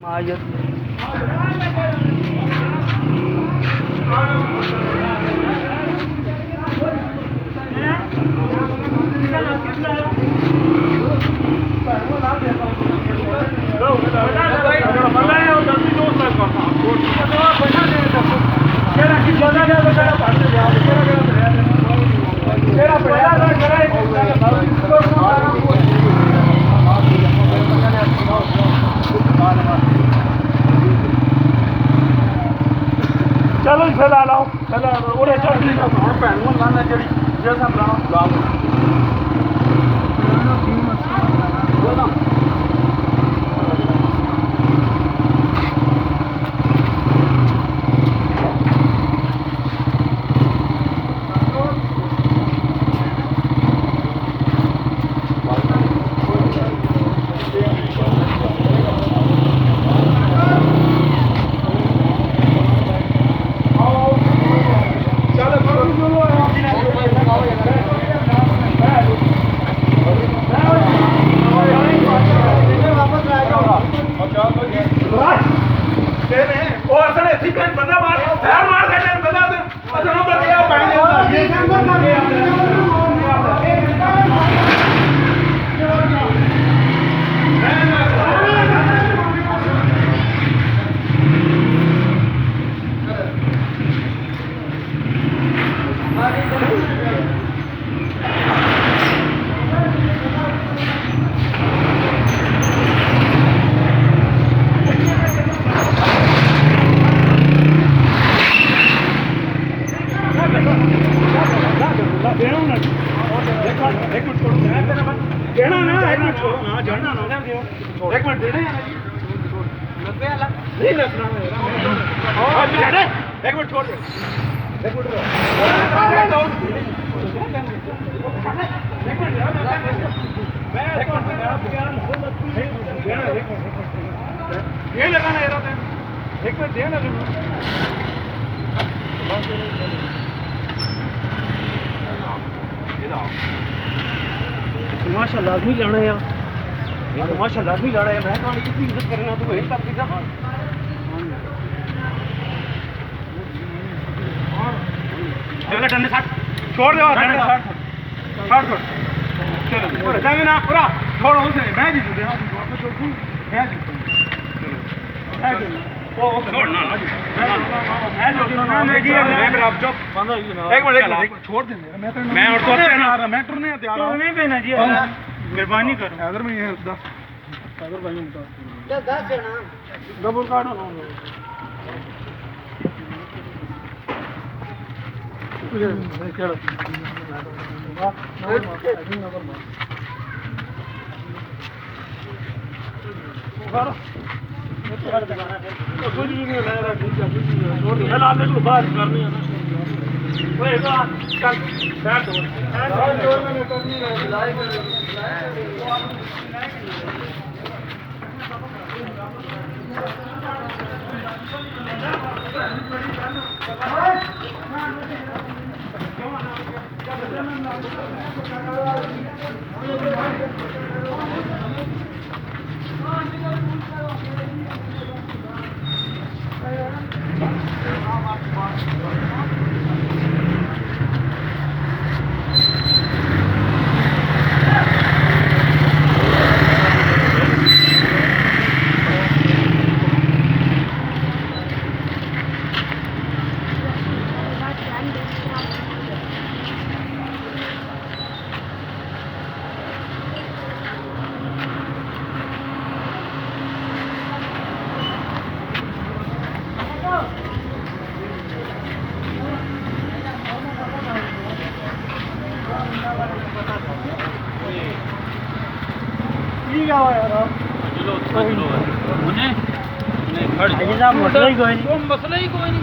Mayat. चलो फैला लाओ फैला और चटनी का भैन को लाना जी जैसा लाओ तमाशा लाजमी लाना है तमाशा लाजमी लाना है मैं कहानी कितनी इज्जत करना तू एक तक कितना चलो डंडे साथ छोड़ दो डंडे साथ छोड़ छोड़ चलो पूरा जाएंगे ना पूरा छोड़ो उसे मैं जीतू दे मैं जीतू चलो ओ छोड़ना मैं जी मैं आप चुप एक मिनट छोड़ दे मैं और तो ना मैं टरने तैयार हूं नहीं पहना जी मेहरबानी करो अगर मैं ये 10 अगर भाई बता 10 है ना डबल कार्ड हो कुछ भी नहीं रहा ठीक बात करनी है चल बैठ मसला ही कोई नहीं